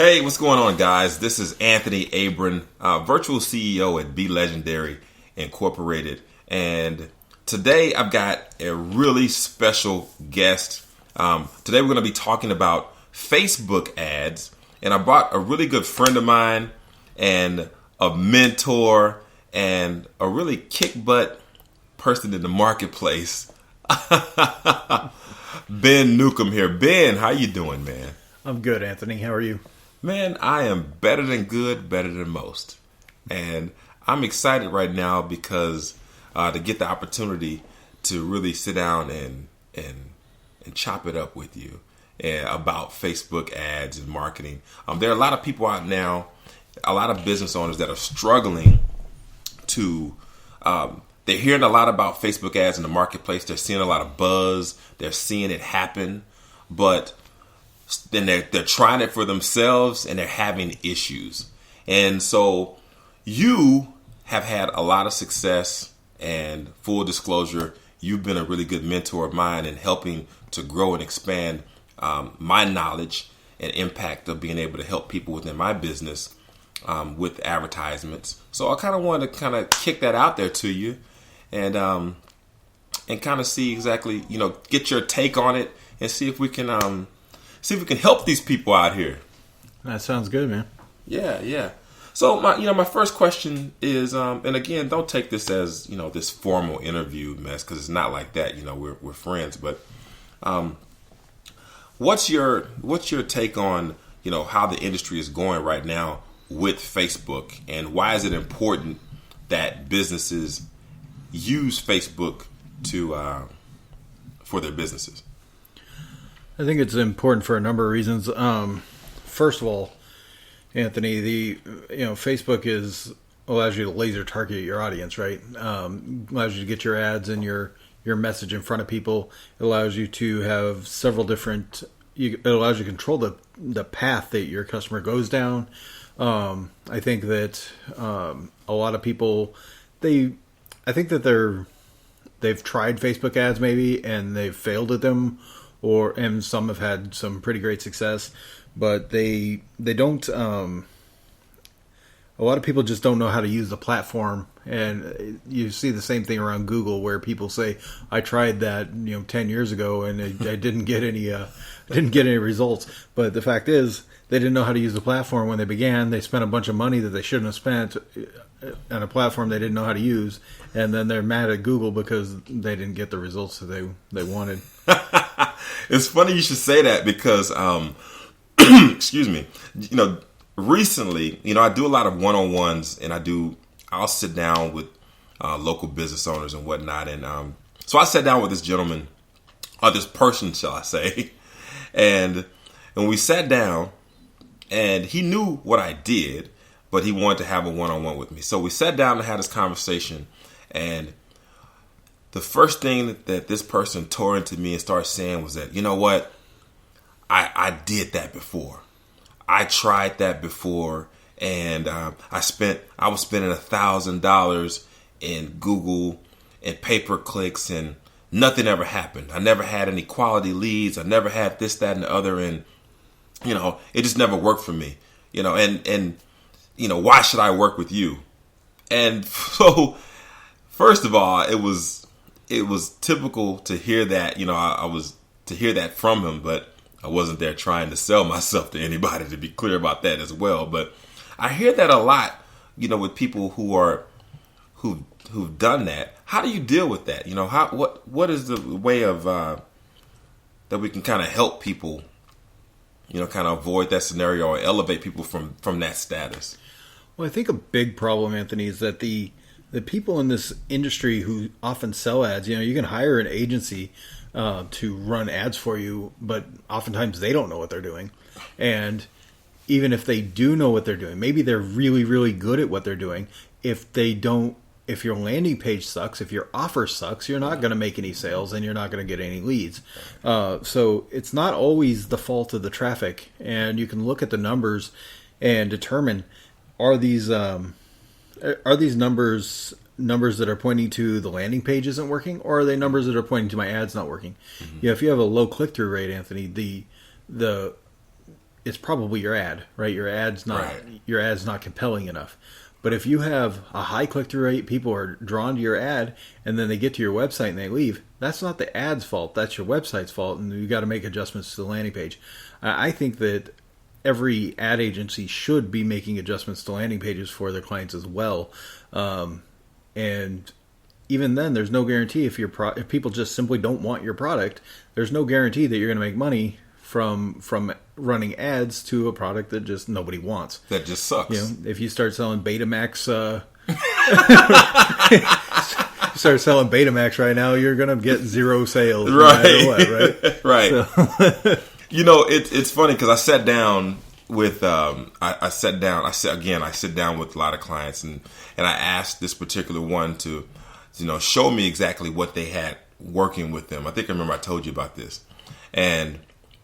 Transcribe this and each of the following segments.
Hey, what's going on, guys? This is Anthony Abram, virtual CEO at Be Legendary Incorporated. And today I've got a really special guest. Today we're going to be talking about Facebook ads. And I brought a really good friend of mine and a mentor and a really kick-butt person in the marketplace. Ben Newcomb here. Ben, how you doing, man? I'm good, Anthony. How are you? Man, I am better than good, better than most. And I'm excited right now because to get the opportunity to really sit down and chop it up with you about Facebook ads and marketing. There are a lot of people out now, a lot of business owners that are struggling to, they're hearing a lot about Facebook ads in the marketplace. They're seeing a lot of buzz. They're seeing it happen. But then they're trying it for themselves and they're having issues. And so you have had a lot of success, and full disclosure, you've been a really good mentor of mine in helping to grow and expand my knowledge and impact of being able to help people within my business with advertisements. So I kind of wanted to kind of kick that out there to you and kind of see exactly, get your take on it and see if we can help these people out here. That sounds good, man. Yeah. So my first question is, and again, don't take this as this formal interview mess, because it's not like that. We're friends, but what's your take on how the industry is going right now with Facebook, and why is it important that businesses use Facebook for their businesses? I think it's important for a number of reasons. First of all, Anthony, Facebook allows you to laser target your audience, right? Allows you to get your ads and your message in front of people. It allows you to have several different. It allows you to control the path that your customer goes down. I think that a lot of people they've tried Facebook ads maybe and they've failed at them. And some have had some pretty great success, but they don't. A lot of people just don't know how to use the platform, and you see the same thing around Google, where people say, "I tried that 10 years ago, and I didn't get any results." But the fact is, they didn't know how to use the platform when they began. They spent a bunch of money that they shouldn't have spent on a platform they didn't know how to use, and then they're mad at Google because they didn't get the results that they wanted. It's funny you should say that because, excuse me, recently, I do a lot of one-on-ones, and I'll sit down with local business owners and whatnot. And so I sat down with this gentleman, or this person, shall I say, and we sat down, and he knew what I did, but he wanted to have a one-on-one with me. So we sat down and had this conversation, and the first thing that this person tore into me and started saying was that, you know what, I did that before. I tried that before, and I was spending $1,000 in Google and pay-per-clicks, and nothing ever happened. I never had any quality leads. I never had this, that, and the other, and it just never worked for me. And why should I work with you? And so, first of all, it was typical to hear that. I was to hear that from him, but I wasn't there trying to sell myself to anybody, to be clear about that as well. But I hear that a lot, with people who've done that. How do you deal with that? What is the way of that we can kind of help people, kind of avoid that scenario or elevate people from that status? Well, I think a big problem, Anthony, is that the people in this industry who often sell ads, you can hire an agency to run ads for you, but oftentimes they don't know what they're doing. And even if they do know what they're doing, maybe they're really, really good at what they're doing. If your landing page sucks, if your offer sucks, you're not going to make any sales and you're not going to get any leads. So it's not always the fault of the traffic. And you can look at the numbers and determine, are these numbers that are pointing to the landing page isn't working, or are they numbers that are pointing to my ads not working? Mm-hmm. If you have a low click-through rate, Anthony, it's probably your ad, right? Your ad's not compelling enough. But if you have a high click-through rate, people are drawn to your ad, and then they get to your website and they leave, that's not the ad's fault. That's your website's fault, and you got to make adjustments to the landing page. I think that every ad agency should be making adjustments to landing pages for their clients as well. And even then, there's no guarantee if people just simply don't want your product, there's no guarantee that you're going to make money from running ads to a product that just nobody wants. That just sucks. If you start selling Betamax, start selling Betamax right now, you're gonna get zero sales, right? No matter what, right? Right. So. It's funny because I sat down with I sit down with a lot of clients and I asked this particular one to show me exactly what they had working with them. I think I remember I told you about this, and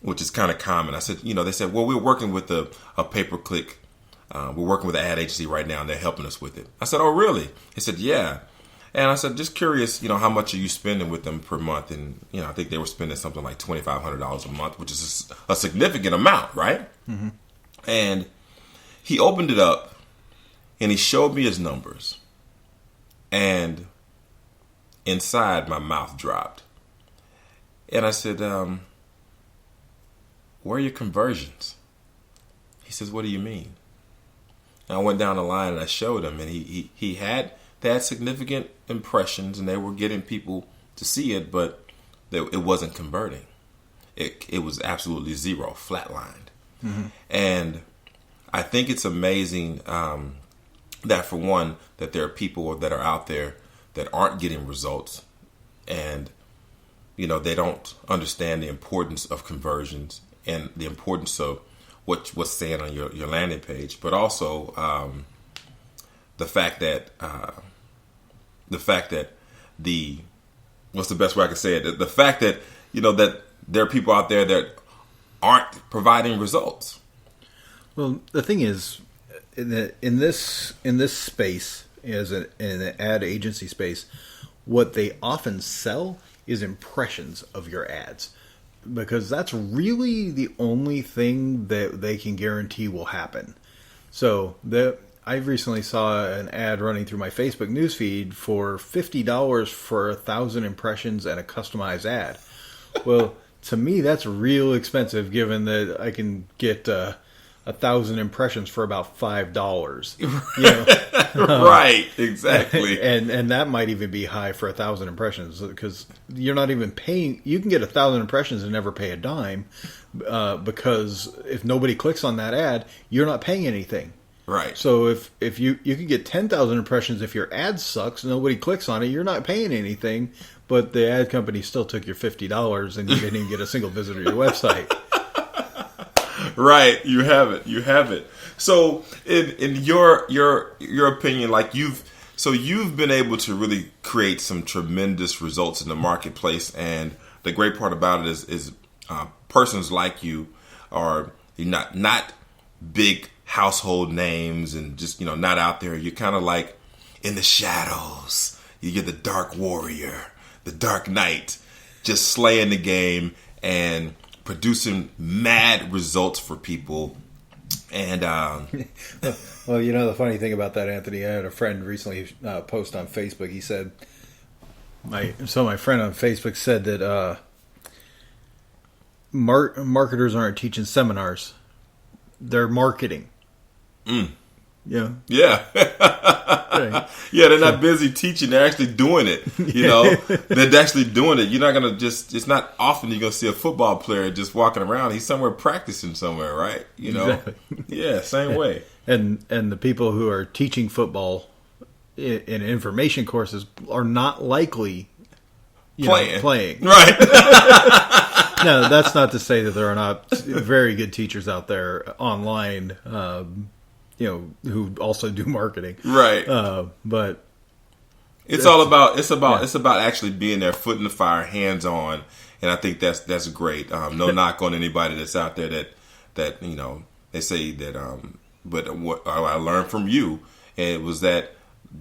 which is kind of common. I said, they said, well, we're working with a pay-per-click. We're working with an ad agency right now, and they're helping us with it. I said, oh, really? He said, yeah. And I said, just curious, how much are you spending with them per month? And, I think they were spending something like $2,500 a month, which is a significant amount, right? Mm-hmm. And he opened it up, and he showed me his numbers. And inside, my mouth dropped. And I said, where are your conversions? He says, what do you mean? And I went down the line and I showed him, and they had significant impressions and they were getting people to see it, but it wasn't converting. It was absolutely zero, flatlined. Mm-hmm. And I think it's amazing that for one, that there are people that are out there that aren't getting results, and they don't understand the importance of conversions and the importance of what's saying on your landing page, but also the fact that what's the best way I can say it? The fact that that there are people out there that aren't providing results. Well, the thing is, in this space, in the ad agency space, what they often sell is impressions of your ads, because that's really the only thing that they can guarantee will happen. So I recently saw an ad running through my Facebook newsfeed for $50 for 1,000 impressions and a customized ad. Well, to me, that's real expensive, given that I can get 1,000 impressions for about $5. Right, exactly. And that might even be high for 1,000 impressions, because you're not even paying. You can get 1,000 impressions and never pay a dime, because if nobody clicks on that ad, you're not paying anything. Right. So if you can get 10,000 impressions, if your ad sucks, nobody clicks on it, you're not paying anything, but the ad company still took your $50 and you didn't even get a single visitor to your website. Right. You have it. So in your opinion, like you've been able to really create some tremendous results in the marketplace, and the great part about it is persons like you are not big household names and just not out there. You're kind of like in the shadows. You're the dark warrior, the dark knight, just slaying the game and producing mad results for people. And well, the funny thing about that, Anthony, I had a friend recently post on Facebook. He said, my friend on Facebook said that marketers aren't teaching seminars, they're marketing. Mm. Yeah. Right. Yeah, they're not busy teaching, they're actually doing it. They're actually doing it. You're not going to it's not often you're going to see a football player just walking around. He's somewhere practicing somewhere, right? Exactly. Yeah, same way. And the people who are teaching football in information courses are not likely playing. Right. No, that's not to say that there are not very good teachers out there online, who also do marketing. Right. But it's about actually being there, foot in the fire, hands on, and I think that's great. No knock on anybody that's out there that they say that. But what I learned from you, it was that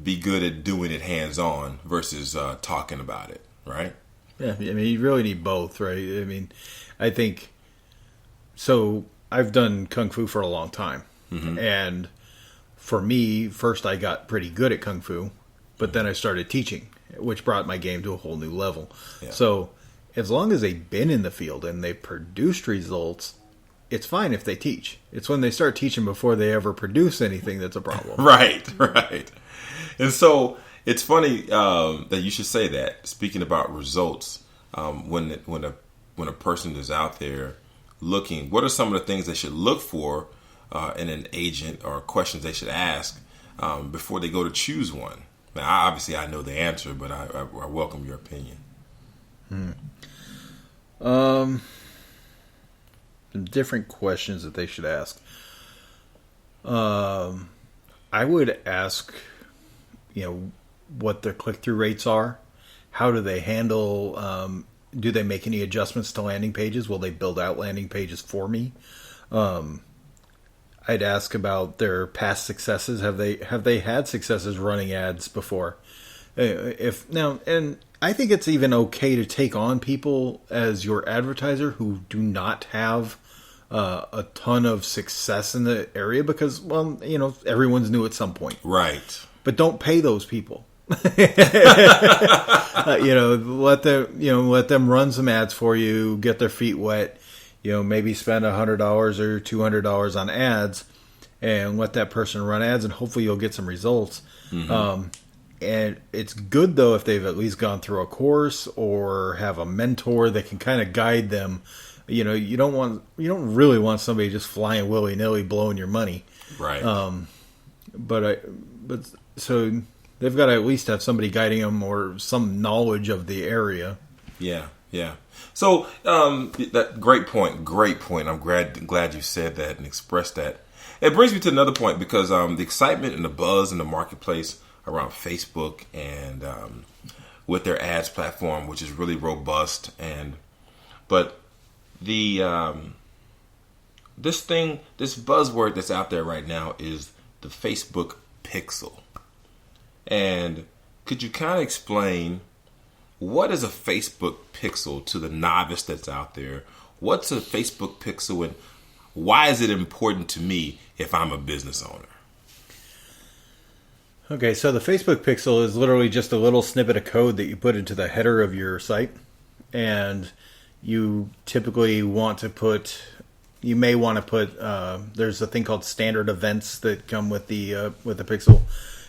be good at doing it hands on versus talking about it. Right. Yeah, I mean, you really need both, right? I mean, I think so. I've done Kung Fu for a long time. And for me, first I got pretty good at Kung Fu, but then I started teaching, which brought my game to a whole new level. Yeah. So as long as they've been in the field and they've produced results, it's fine if they teach. It's when they start teaching before they ever produce anything that's a problem. Right. And so it's funny that you should say that. Speaking about results, when a person is out there looking, what are some of the things they should look for in an agent, or questions they should ask before they go to choose one? Now, obviously, I know the answer, but I welcome your opinion. Different questions that they should ask. I would ask, what their click-through rates are. How do they handle? Do they make any adjustments to landing pages? Will they build out landing pages for me? I'd ask about their past successes. Have they had successes running ads before? And I think it's even okay to take on people as your advertiser who do not have a ton of success in the area, because, well, everyone's new at some point. Right. But don't pay those people. Let them run some ads for you, get their feet wet. Maybe spend $100 or $200 on ads, and let that person run ads, and hopefully you'll get some results. And it's good though if they've at least gone through a course or have a mentor that can kind of guide them. You don't really want somebody just flying willy nilly blowing your money. Right. So they've got to at least have somebody guiding them or some knowledge of the area. Yeah. So that great point. I'm glad you said that and expressed that. It brings me to another point, because the excitement and the buzz in the marketplace around Facebook and with their ads platform, which is really robust, but the this buzzword that's out there right now is the Facebook Pixel. And could you kind of explain, what is a Facebook Pixel to the novice that's out there? What's a Facebook Pixel, and why is it important to me if I'm a business owner? Okay, so the Facebook Pixel is literally just a little snippet of code that you put into the header of your site, and you typically you may want to put there's a thing called standard events that come with the Pixel,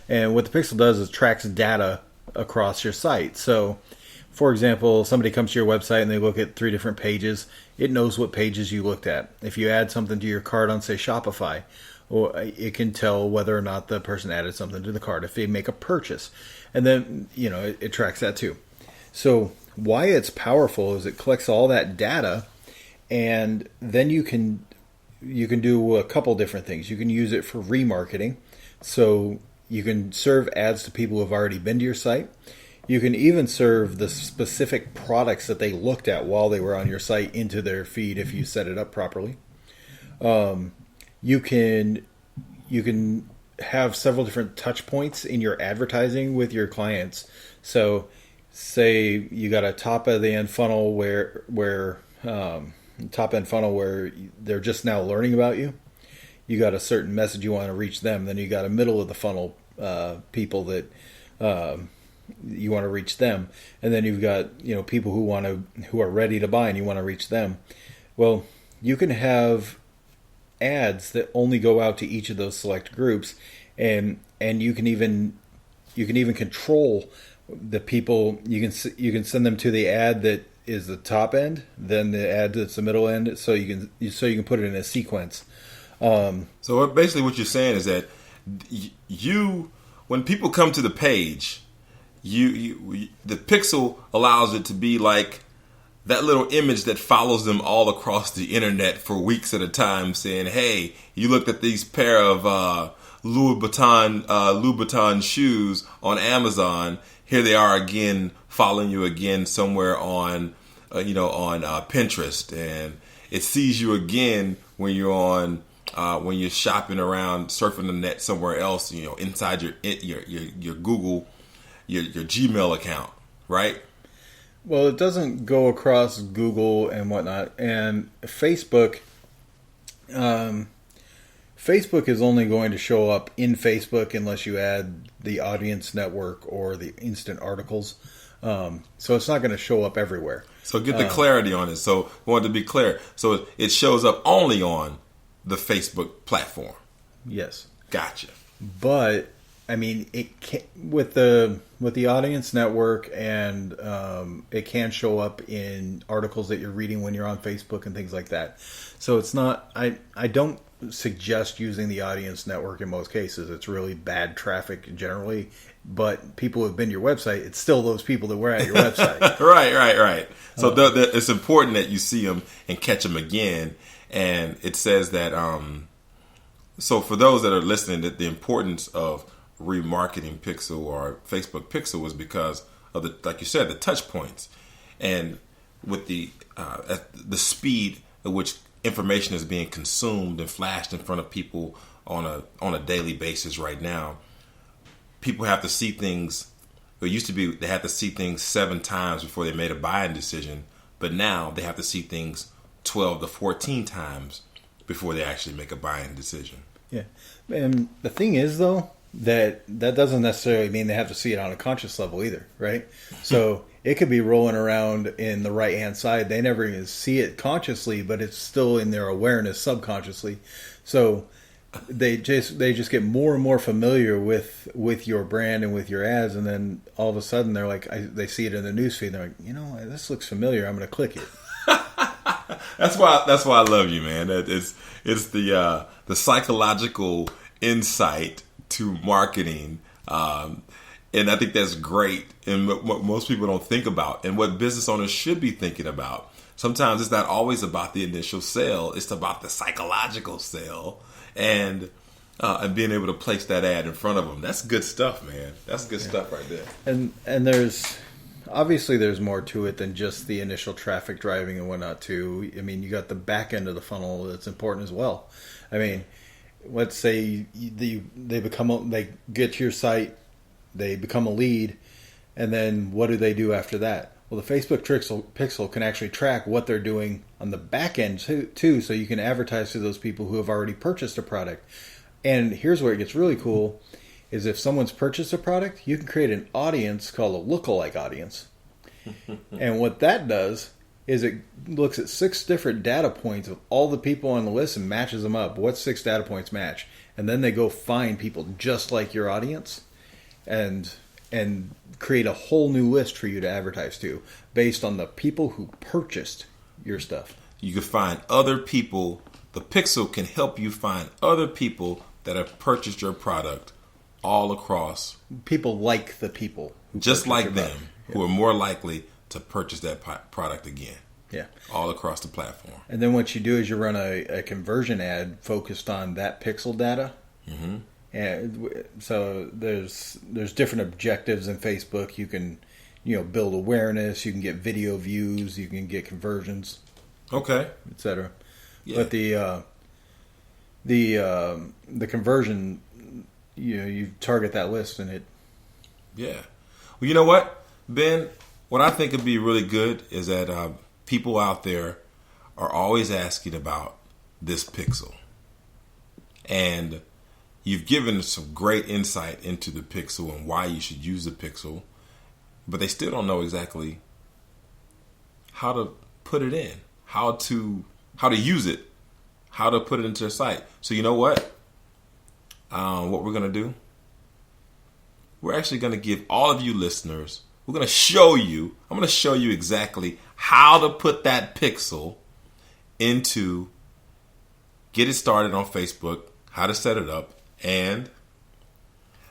and what the Pixel does is tracks data across your site. So, for example, somebody comes to your website and they look at 3 different pages. It knows what pages you looked at. If you add something to your cart on, say, Shopify, or it can tell whether or not the person added something to the cart if they make a purchase. And then, it tracks that too. So why it's powerful is it collects all that data, and then you can do a couple different things. You can use it for remarketing. So you can serve ads to people who have already been to your site. You can even serve the specific products that they looked at while they were on your site into their feed if you set it up properly. You can have several different touch points in your advertising with your clients. So, say you got a top of the end funnel where they're just now learning about you. You got a certain message you want to reach them. Then you got a middle of the funnel people that you want to reach them, and then you've got people who are ready to buy and you want to reach them. Well, you can have ads that only go out to each of those select groups, and you can even control the people. You can send them to the ad that is the top end, then the ad that's the middle end, so you can put it in a sequence. So basically what you're saying is that when people come to the page, the Pixel allows it to be like that little image that follows them all across the internet for weeks at a time, saying, "Hey, you looked at these pair of Louis Vuitton shoes on Amazon. Here they are again, following you again somewhere on Pinterest, and it sees you again when you're when you're shopping around, surfing the net somewhere else, inside your Google, your Gmail account, right?" Well, it doesn't go across Google and whatnot, and Facebook Facebook is only going to show up in Facebook unless you add the audience network or the instant articles. So it's not going to show up everywhere. So get the clarity on it. So I wanted to be clear. So it shows up only on the Facebook platform. Yes. Gotcha. But I mean, it can, with the audience network, and it can show up in articles that you're reading when you're on Facebook and things like that. So it's not. I don't suggest using the audience network in most cases. It's really bad traffic generally. But people who have been to your website, it's still those people that were at your website. Right. So it's important that you see them and catch them again. And it says that. So for those that are listening, that the importance of remarketing Pixel or Facebook Pixel was because of the, like you said, the touch points, and with the speed at which information is being consumed and flashed in front of people on a daily basis right now. People have to see things. It used to be they had to see things 7 times before they made a buying decision, but now they have to see things 12 to 14 times before they actually make a buying decision. Yeah, and the thing is though, that doesn't necessarily mean they have to see it on a conscious level either, right? So it could be rolling around in the right hand side. They never even see it consciously, but it's still in their awareness subconsciously. So they just get more and more familiar with your brand and with your ads, and then all of a sudden they're like, they see it in the newsfeed. They're like, this looks familiar. I'm going to click it. That's why I love you, man. It's the psychological insight to marketing, and I think that's great. And what most people don't think about, and what business owners should be thinking about. Sometimes it's not always about the initial sale; it's about the psychological sale, and being able to place that ad in front of them. That's good stuff, man. That's good stuff right there. And there's obviously there's more to it than just the initial traffic driving and whatnot too. I mean, you got the back end of the funnel that's important as well. I mean, let's say they get to your site, they become a lead, and then what do they do after that? Well, the Facebook Pixel can actually track what they're doing on the back end too, so you can advertise to those people who have already purchased a product. And here's where it gets really cool, is if someone's purchased a product, you can create an audience called a lookalike audience. And what that does is it looks at 6 different data points of all the people on the list and matches them up. What 6 data points match? And then they go find people just like your audience and create a whole new list for you to advertise to based on the people who purchased your stuff. You can find other people. The Pixel can help you find other people that have purchased your product all across. People like the people. Just like them, who are more likely to purchase that product again. Yeah. All across the platform. And then what you do is you run a conversion ad focused on that pixel data. Mm-hmm. And so there's different objectives in Facebook. You can, build awareness. You can get video views. You can get conversions. Okay. Etc. Yeah. But the conversion, you target that list and it. Yeah. Well, you know what, Ben? What I think would be really good is that people out there are always asking about this Pixel. And you've given some great insight into the Pixel and why you should use the Pixel, but they still don't know exactly how to put it in, how to use it, how to put it into their site. So you know what? What we're going to do? We're actually going to give all of you listeners, I'm going to show you exactly how to put that Pixel into, get it started on Facebook, how to set it up, and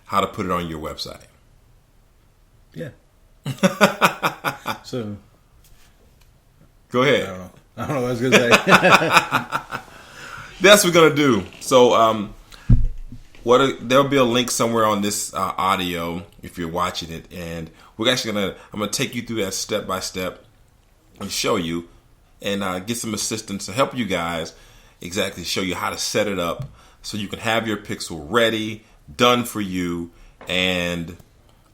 how to put it on your website. Yeah. So, go ahead. I don't know what I was going to say. That's what we're going to do. So, there'll be a link somewhere on this audio if you're watching it, and I'm gonna take you through that step by step and show you and get some assistance to help you guys exactly show you how to set it up so you can have your Pixel ready, done for you, and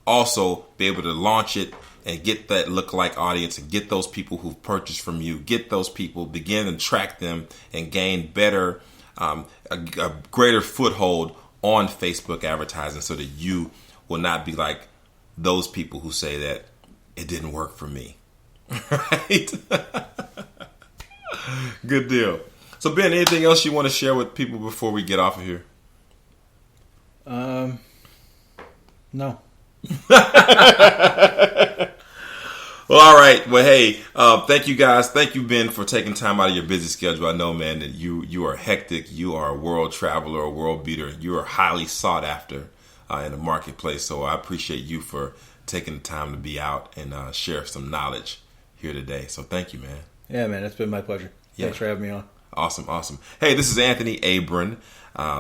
also be able to launch it and get that lookalike audience and get those people who've purchased from you, get those people, begin to track them and gain better, a greater foothold on Facebook advertising so that you will not be like those people who say that it didn't work for me. Right? Good deal. So Ben, anything else you want to share with people before we get off of here? No. Well, all right. Well, hey, thank you guys. Thank you, Ben, for taking time out of your busy schedule. I know, man, that you are hectic. You are a world traveler, a world beater. You are highly sought after in the marketplace. So I appreciate you for taking the time to be out and share some knowledge here today. So thank you, man. Yeah, man, it's been my pleasure. Yeah. Thanks for having me on. Awesome. Hey, this is Anthony Abron,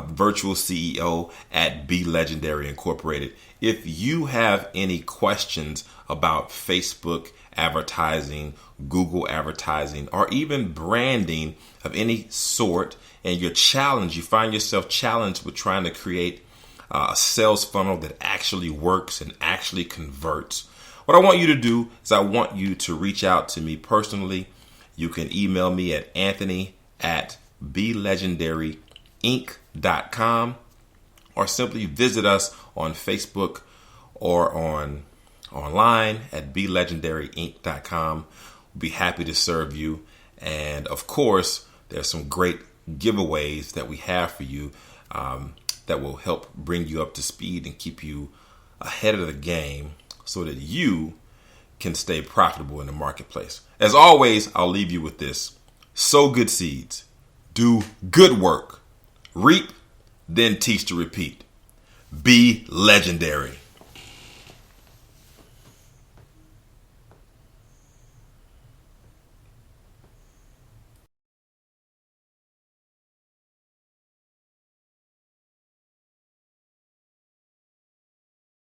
virtual CEO at Be Legendary Incorporated. If you have any questions about Facebook advertising, Google advertising, or even branding of any sort, and you're challenged, you find yourself challenged with trying to create a sales funnel that actually works and actually converts, what I want you to do is I want you to reach out to me personally. You can email me at anthony@belegendaryinc.com, or simply visit us on Facebook or online at belegendaryinc.com. We'll be happy to serve you. And of course, there's some great giveaways that we have for you that will help bring you up to speed and keep you ahead of the game so that you can stay profitable in the marketplace. As always, I'll leave you with this. Sow good seeds. Do good work. Reap, then teach to repeat. Be legendary.